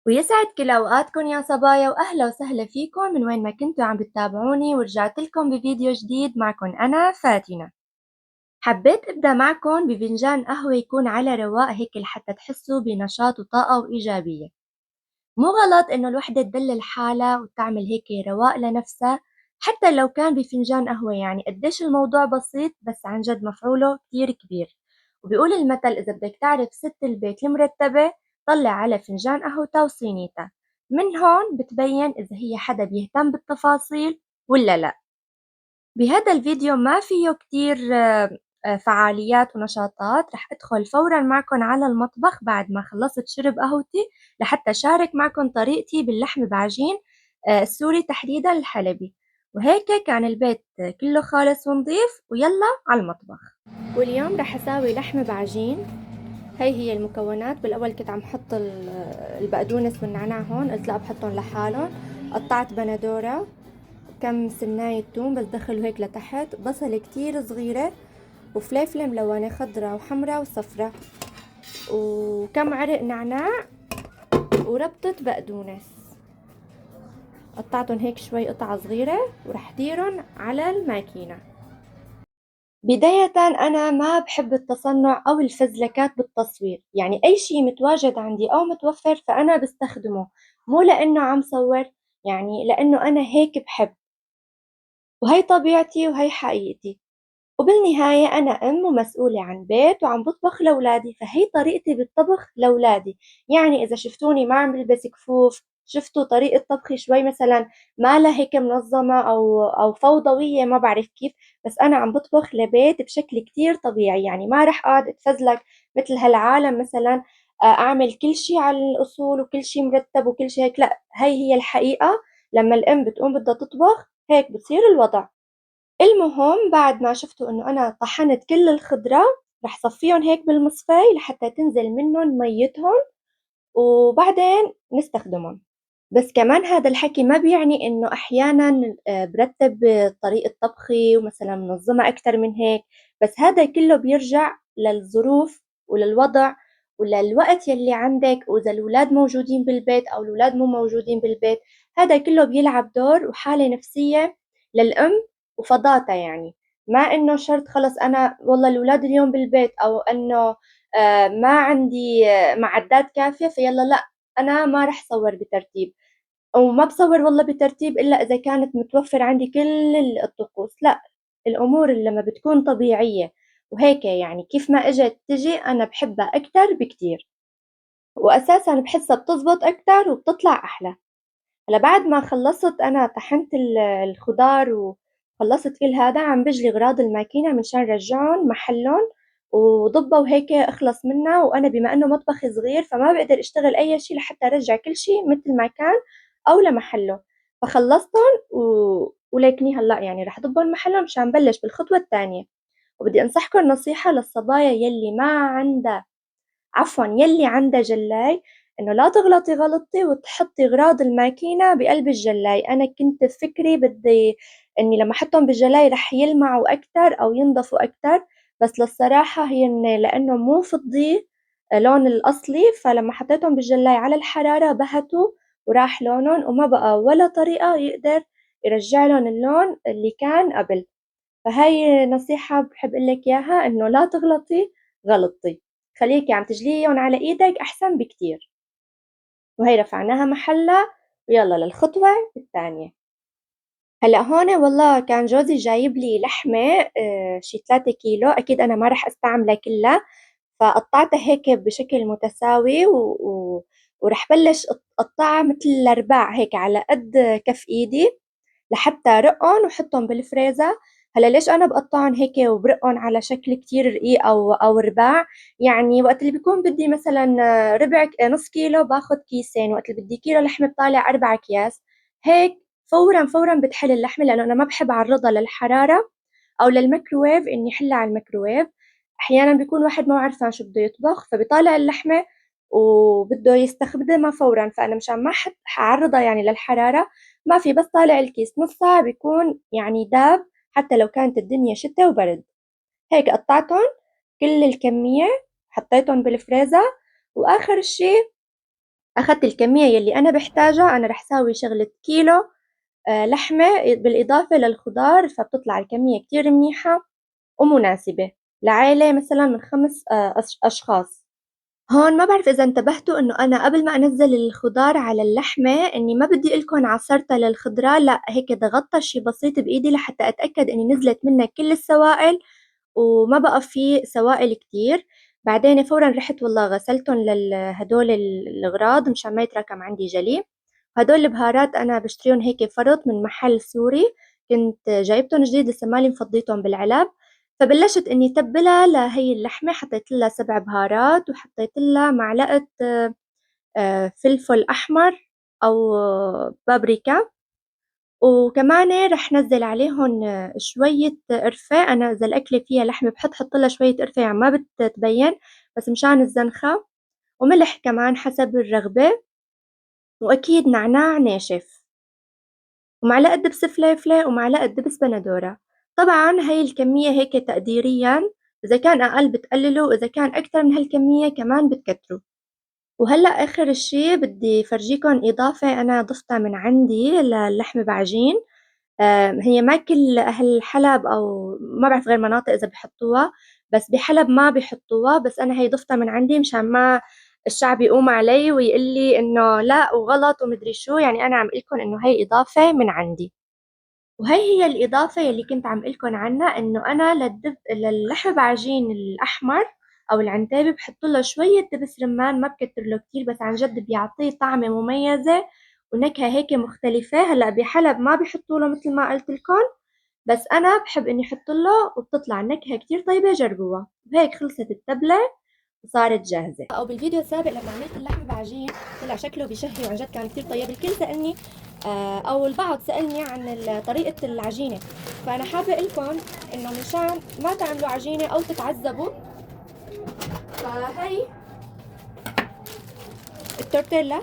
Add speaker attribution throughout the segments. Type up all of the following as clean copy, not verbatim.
Speaker 1: ويسعد كل أوقاتكم يا صبايا، وأهلا وسهلا فيكم من وين ما كنتوا عم بتتابعوني. ورجعت لكم بفيديو جديد. معكم أنا فاتنة. حبيت أبدأ معكم بفنجان قهوة يكون على رواق هيك لحتى تحسوا بنشاط وطاقة وإيجابية. مو غلط إنه الوحدة تدلل حالها وتعمل هيك رواق لنفسها، حتى لو كان بفنجان قهوة. يعني قديش الموضوع بسيط، بس عن جد مفعوله كتير كبير. وبيقول المثل: إذا بدك تعرف ست البيت المرتبة، طلع على فنجان قهوتها وصينيتها. من هون بتبين إذا هي حدا بيهتم بالتفاصيل ولا لأ. بهذا الفيديو ما فيه كتير فعاليات ونشاطات. رح أدخل فورا معكم على المطبخ بعد ما خلصت شرب قهوتي، لحتى شارك معكم طريقتي باللحم بعجين السوري، تحديدا الحلبي. وهيك كان البيت كله خالص ونظيف. ويلا على المطبخ. واليوم رح أساوي لحم بعجين. هي المكونات. بالأول كنت عم حط البقدونس والنعناع، هون قلت لا بحطهم لحالهم. قطعت بندورة، كم سناية توم بس دخلوا هيك لتحت، بصل كتير صغيرة، وفليفلة ملونة خضرة وحمرة وصفرة، وكم عرق نعناع، وربطة بقدونس. قطعتهم هيك شوي قطعة صغيرة ورح ديرهم على الماكينة. بداية أنا ما بحب التصنع أو الفزلكات بالتصوير. يعني أي شي متواجد عندي أو متوفر فأنا بستخدمه، مو لأنه عم صور، يعني لأنه أنا هيك بحب، وهي طبيعتي وهي حقيقتي. وبالنهاية أنا أم ومسؤولة عن بيت وعم بطبخ لأولادي، فهي طريقتي بالطبخ لأولادي. يعني إذا شفتوني ما عم بلبس كفوف، شفتوا طريقة طبخي شوي مثلا ما لها هيك منظمة أو فوضوية، ما بعرف كيف، بس أنا عم بطبخ لبيت بشكل كتير طبيعي. يعني ما رح أقعد أتفزلك مثل هالعالم مثلا، أعمل كل شي على الأصول وكل شي مرتب وكل شي هيك. لا، هي الحقيقة. لما الأم بتقوم بدها تطبخ هيك بصير الوضع. المهم بعد ما شفتوا انه انا طحنت كل الخضرة، رح صفيهم هيك بالمصفاي لحتى تنزل منهم ميتهم، وبعدين نستخدمهم. بس كمان هذا الحكي ما بيعني انه احيانا برتب طريقة طبخي ومثلا منظمة اكتر من هيك. بس هذا كله بيرجع للظروف وللوضع وللوقت يلي عندك، واذا الاولاد موجودين بالبيت او الاولاد مو موجودين بالبيت. هذا كله بيلعب دور وحالة نفسية للأم وفضاتها. يعني ما انه شرط خلص انا والله الاولاد اليوم بالبيت، او انه ما عندي معدات كافية فيلا لا، أنا ما رح صور بترتيب، أو ما بصور والله بترتيب إلا إذا كانت متوفر عندي كل الطقوس. لا، الأمور اللي لما بتكون طبيعية وهيك يعني كيف ما إجت تجي أنا بحبها أكتر بكتير، وأساسا بحسها بتزبط أكتر وبتطلع أحلى. هلا بعد ما خلصت أنا طحنت الخضار وخلصت كل هذا، عم بجلي أغراض الماكينة منشان رجعهم محلهم وضبة وهيك أخلص منها. وأنا بما إنه مطبخي صغير فما بقدر أشتغل أي شي لحتى أرجع كل شي مثل ما كان أو لمحله. فخلصتهم ولكني هلأ يعني رح ضبهم محلهم مشان بلش بالخطوة الثانية. وبدي أنصحكم نصيحة للصبايا يلي ما عندها، عفوا يلي عندها جلاي، انه لا تغلطي غلطتي وتحطي اغراض الماكينة بقلب الجلاي. انا كنت بفكري بدي اني لما احطهم بالجلاي رح يلمعوا اكتر او ينضفوا اكتر، بس للصراحة هي لانه مو فضي لون الاصلي، فلما حطيتهم بالجلاي على الحرارة بهتوا وراح لونهم، وما بقى ولا طريقة يقدر يرجع لهم اللون اللي كان قبل. فهاي نصيحة بحب أقولك إياها، إنه لا تغلطي غلطتي، خليكي عم تجليهم على إيدك أحسن بكتير. وهي رفعناها محلها، ويلا للخطوة الثانية. هلا هون والله كان جوزي جايب لي لحمة شي 3 كيلو، أكيد أنا ما رح أستعملها كلها، فقطعتها هيك بشكل متساوي ورح بلش أقطعها مثل الأرباع هيك على قد كف إيدي لحتى رقهم وحطهم بالفريزر. هلا ليش انا بقطعهم هيك وبرقهم على شكل كتير رقيق او رباع؟ يعني وقت اللي بيكون بدي مثلا ربع نص كيلو باخد كيسين، وقت اللي بدي كيلو لحمة بطالع 4 أكياس. هيك فورا بتحل اللحمة، لأنه أنا ما بحب أعرضها للحرارة أو للميكروويف، إني حلها على الميكروويف. أحيانا بيكون واحد ما عارفان شو بده يطبخ فبيطالع اللحمة وبده يستخدمها فورا، فأنا مشان ما حعرضها يعني للحرارة ما في، بس طالع الكيس نص ساعة بيكون يعني داب، حتى لو كانت الدنيا شتاء وبرد. هيك قطعتهم كل الكمية، حطيتهم بالفريزر، وآخر شي أخدت الكمية يلي أنا بحتاجها. أنا رح ساوي شغلة كيلو لحمة بالإضافة للخضار، فبتطلع الكمية كتير منيحة ومناسبة لعائلة مثلا من 5 أشخاص. هون ما بعرف إذا انتبهتوا إنه أنا قبل ما أنزّل الخضار على اللحمة إني ما بدي إلكن عصرتها للخضرا، لأ هيك ضغطتها شي بسيط بإيدي لحتى أتأكد إني نزلت منها كل السوائل وما بقى في سوائل كتير. بعدين فورًا رحت والله غسلتن هدول الأغراض مشان ما يتراكم عندي جلي. هدول البهارات أنا باشتريهم هيك فرط من محل سوري، كنت جايبتن جديد لسه مالي مفضيتهم بالعلب. فبلشت إني تبّلها لهي اللحمة، حطيت لها 7 بهارات وحطيت لها معلقة فلفل أحمر أو بابريكا، وكمان رح نزّل عليهن شوية قرفة. أنا إذا الأكلة فيها لحمة باحط لها شوية قرفة يعني ما بتبين، بس مشان الزنخة، وملح كمان حسب الرغبة، وأكيد نعناع ناشف، ومعلقة دبس فليفلة ومعلقة دبس بندورة. طبعًا هاي الكمية هيك تقديريًا، إذا كان أقل بتقللوا وإذا كان أكتر من هالكمية كمان بتكتروا. وهلأ آخر شي بدي فرجيكن إضافة أنا ضفتها من عندي للحمة بعجين. هي ما كل أهل حلب أو ما بعرف غير مناطق إذا بيحطوها، بس بحلب ما بيحطوها، بس أنا هي ضفتها من عندي مشان ما الشعب يقوم علي ويقول لي إنه لأ وغلط ومدري شو. يعني أنا عم قلكن إنه هي إضافة من عندي. وهي هي الإضافة يلي كنت عم قلكن عنها، إنه أنا للحم بعجين الأحمر أو العنتابي بحط له شوية دبس رمان، ما بكتر له كتير، بس عن جد بيعطيه طعمة مميزة ونكهة هيك مختلفة. هلا بحلب ما بيحطوا له مثل ما قلت لكم، بس أنا بحب إني أحط له وبتطلع نكهة كتير طيبة. جربوها. وهيك خلصت التبلة وصارت جاهزة. أو بالفيديو السابق لما عملت اللحم بعجين طلع شكله بشهي وعن جد كان كتير طيب. الكل سألني أو البعض سألني عن طريقة العجينة، فأنا حابة لكم إنه مشان ما تعملوا عجينة أو تتعذبوا، فهي التورتيلا.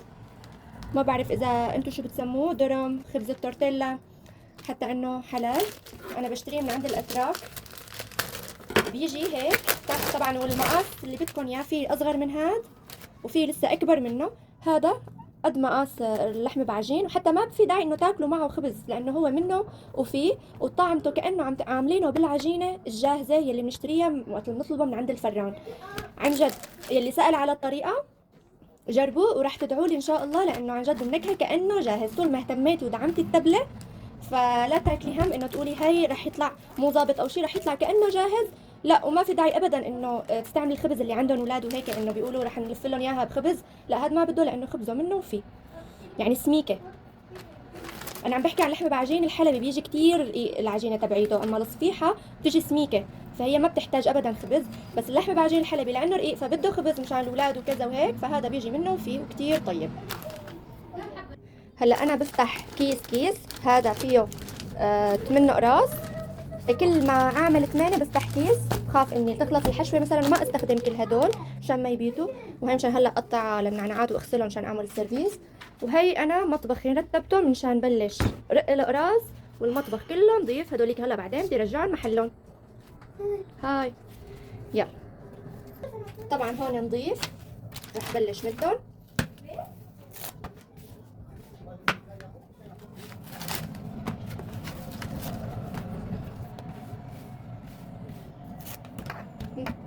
Speaker 1: ما بعرف إذا أنتوا شو بتسموه، درم، خبز التورتيلا، حتى إنه حلال. أنا بشتريه من عند الأتراك، بيجي هيك طبعا. والمقاس اللي بدكم إياه في أصغر من هاد وفي لسه أكبر منه. هذا قد مقاس اللحمة بعجين، وحتى ما في داعي انه تاكلوا معه خبز لانه هو منه وفيه وطعمته كانه عاملينه بالعجينه الجاهزه يلي بنشتريها وقت بنطلبها من عند الفران. عن جد يلي سأل على الطريقه جربوه وراح تدعوا لي ان شاء الله، لانه عن جد النكهه كانه جاهز. طول ما اهتميتي ودعمتي التبله فلا تاكلي هم انه تقولي هاي رح يطلع مو ظابط او شيء، رح يطلع كانه جاهز. لا، وما في داعي ابدا انه تستعملي الخبز اللي عندهم اولاد وهيك انه بيقولوا رح نلف لهم اياها بخبز. لا، هذا ما بده، لانه خبزه منه وفيه يعني سميكه. انا عم بحكي عن لحمه بعجين الحلبي بيجي كتير رقيق العجينه تبعيته، اما الصفيحه بتجي سميكه فهي ما بتحتاج ابدا خبز. بس اللحمه بعجين الحلبي لانه رقيق فبده خبز مشان الاولاد وكذا وهيك، فهذا بيجي منه وفيه وكتير طيب. هلا انا بفتح كيس. هذا فيه 8 اقراص. كل ما اعمل 8 بفتح كيس، بخاف اني تخلص الحشوه مثلا وما استخدم كل هدول مشان ما يبيتوا. وهي مشان هلا قطع للنعناعات واغسلهم مشان اعمل السيرفيس. وهي انا مطبخي رتبتهم مشان بلش رق الاقراص والمطبخ كله نضيف. هدوليك هلا بعدين بدي ارجعهم محلهم. هاي يلا. طبعا هون نضيف، رح بلش مدهم.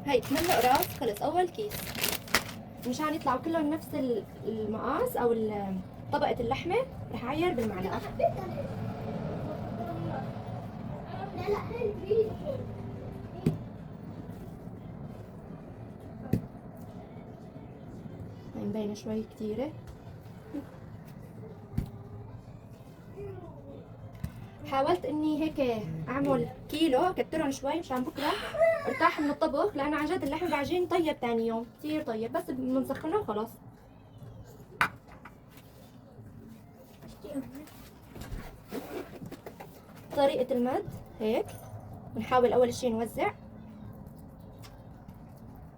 Speaker 1: هاي 8 اقراص خلص اول كيس. مشان يطلعوا كلهم نفس المقاس او طبقة اللحمة رح اعير بالمعلقة. هاي مبينة شوي كتيرة. حاولت اني هيك اعمل كيلو كترهم شوي مشان بكره ارتاح من الطبخ، لانه عن جد اللحم بعجين طيب تاني يوم كتير طيب، بس بنسخنه وخلاص. طريقة المد هيك بنحاول اول شي نوزع.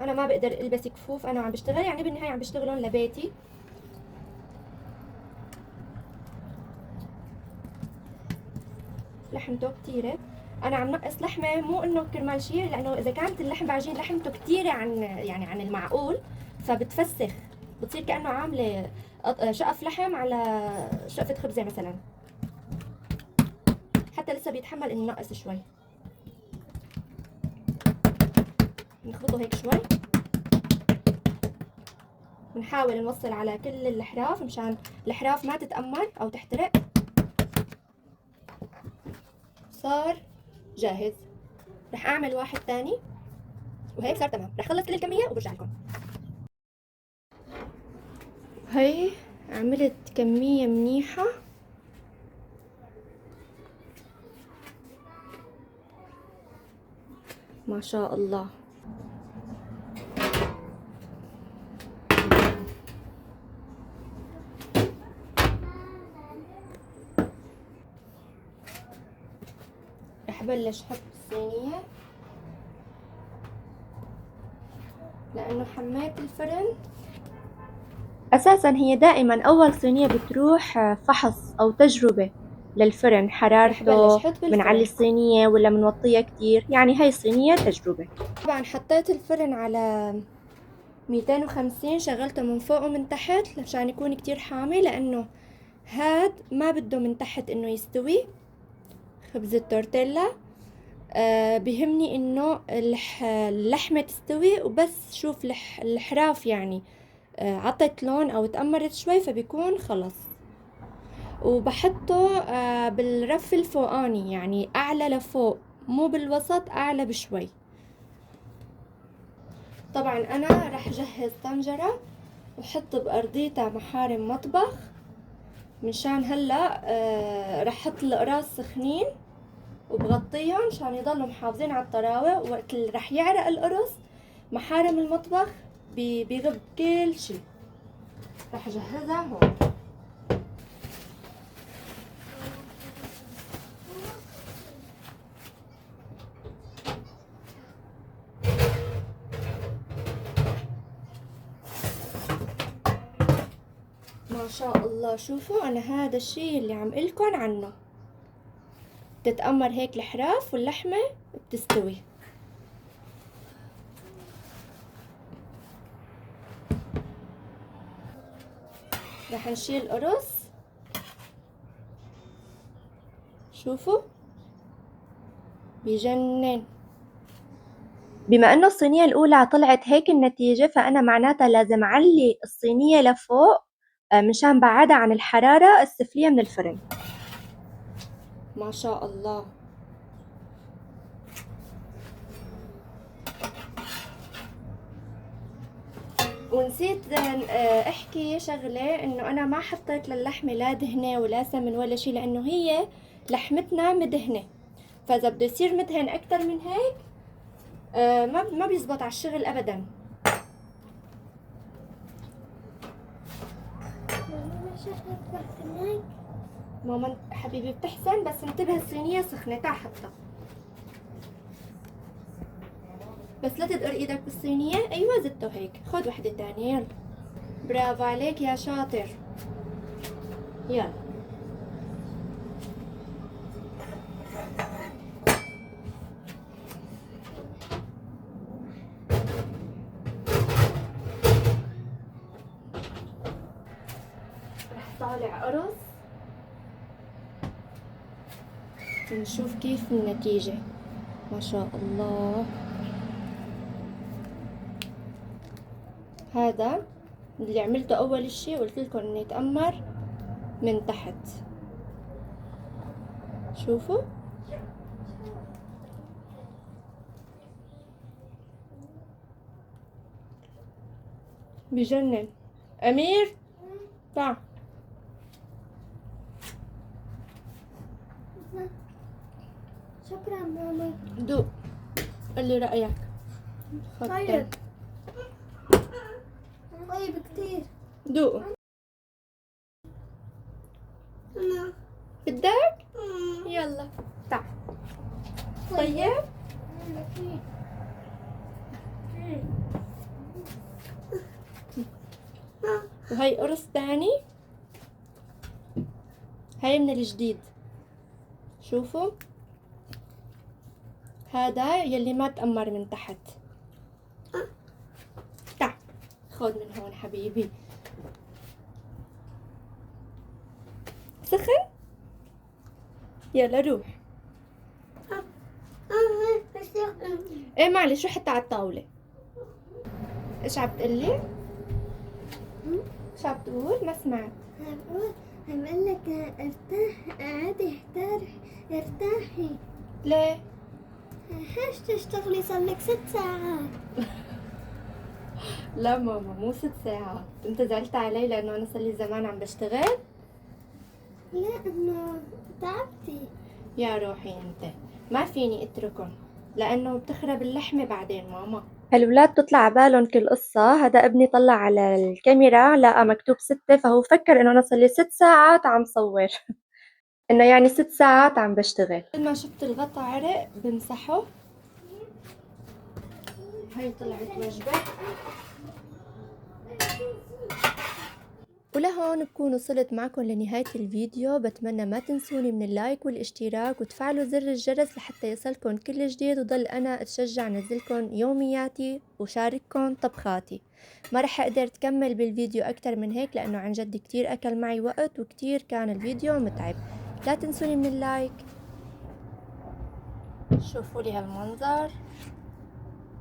Speaker 1: انا ما بقدر البس كفوف انا عم بشتغل، يعني بالنهاية عم بشتغلون لبيتي. لحمته كتيرة. انا عم نقص لحمة مو انه كرمال شي، لانه اذا كانت اللحم بعجين لحمته كتيرة عن يعني عن المعقول فبتفسخ، بتصير كأنه عاملة شقف لحم على شقفة خبزة مثلا، حتى لسه بيتحمل انه ينقص شوي. نخلطه هيك شوي، ونحاول نوصل على كل الحراف مشان الحراف ما تتأمر او تحترق. صار جاهز. رح اعمل واحد تاني وهيك صار تمام. رح اخلص كل الكمية وبرجع لكم. هي عملت كمية منيحة، ما شاء الله. رح بلش احط الصينية لانه حميت الفرن. اساسا هي دائما اول صينية بتروح فحص او تجربة للفرن، حرارته بنعلي الصينية ولا بنوطيها كتير، يعني هاي الصينية تجربة. طبعا حطيت الفرن على 250، شغلته من فوق ومن تحت عشان يكون كتير حامي، لانه هاد ما بده من تحت انه يستوي خبز التورتيلا. بيهمني انه اللحمة تستوي وبس. شوف الحراف يعني عطت لون او تأمرت شوي فبيكون خلص. وبحطه بالرف الفوقاني، يعني اعلى لفوق مو بالوسط، اعلى بشوي. طبعا انا رح جهز طنجرة وحط بارضيتها محارم مطبخ، مشان هلا رح احط القراص سخنين وبغطيهم مشان يضلوا محافظين على الطراوة. وقت اللي رح يعرق القرص محارم المطبخ بيغب كل شي. رح اجهزها هون. ما شاء الله، شوفوا انا هذا الشي اللي عم قلكن عنه. بتتأمر هيك الحراف واللحمة بتستوي. رح نشيل القرص، شوفوا بجنن. بما انه الصينية الاولى طلعت هيك النتيجة، فانا معناتها لازم اعلي الصينية لفوق مشان بعدها عن الحرارة السفلية من الفرن. ما شاء الله. ونسيت احكي شغلة، انه انا ما حطيت للحمة لا دهنة ولا سمن ولا شي، لانه هي لحمتنا مدهنة، فاذا بده يصير مدهن اكتر من هيك ما بيزبط على الشغل ابدا. ماما حبيبي بتحسن، بس انتبه الصينية سخنة. تعال حطها، بس لا تدقر ايدك بالصينية. ايوه زدته هيك. خد وحدة تانية يلا. برافو عليك يا شاطر. يلا رح طالع قرص ونشوف كيف النتيجة. ما شاء الله. هذا اللي عملته اول اشي، قلت لكم انه يتأمر من تحت. شوفوا بجنن. امير تعال
Speaker 2: شكرا مامي.
Speaker 1: دوق، قل لي رأيك.
Speaker 2: طيب طيب كتير.
Speaker 1: دوق.
Speaker 2: أنا
Speaker 1: بدك؟ يلا تعال. طيب وهي قرص تاني، هاي من الجديد. شوفوا هذا يلي ما تأمر من تحت. تعال خذ من هون حبيبي. سخن؟ يلا روح. ايه معلش روح حتى على الطاولة. ايش عم تقلي؟ ايش عم تقول؟ ما سمعت.
Speaker 2: عم اقول لك ارتاح، عادي ارتاحي.
Speaker 1: ليه؟
Speaker 2: ليش تشتغلي؟ صار لك 6 ساعات.
Speaker 1: لا ماما مو 6 ساعات، انت زعلت علي لانه انا صار لي زمان عم بشتغل؟
Speaker 2: لا انه تعبتي.
Speaker 1: يا روحي انت، ما فيني اتركهم لانه بتخرب اللحمة بعدين ماما. الولاد تطلع عبالهم كل قصة. هذا ابني طلع على الكاميرا لقى مكتوب 6 فهو فكر انه انا صار لي 6 ساعات عم صور. انه يعني 6 ساعات عم بشتغل. ما شفت الغطا عرق بمسحه. هاي طلعت وجبة. ولهون بكون وصلت معكم لنهاية الفيديو. بتمنى ما تنسوني من اللايك والاشتراك وتفعلوا زر الجرس لحتى يصلكم كل جديد، وضل أنا أتشجع نزلكم يومياتي وشارككم طبخاتي. ما رح أقدر أكمل بالفيديو أكتر من هيك لأنه عن جد كتير أكل معي وقت وكتير كان الفيديو متعب. لا تنسوني من اللايك. شوفوا لي هالمنظر،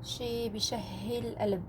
Speaker 1: شي بشهي القلب.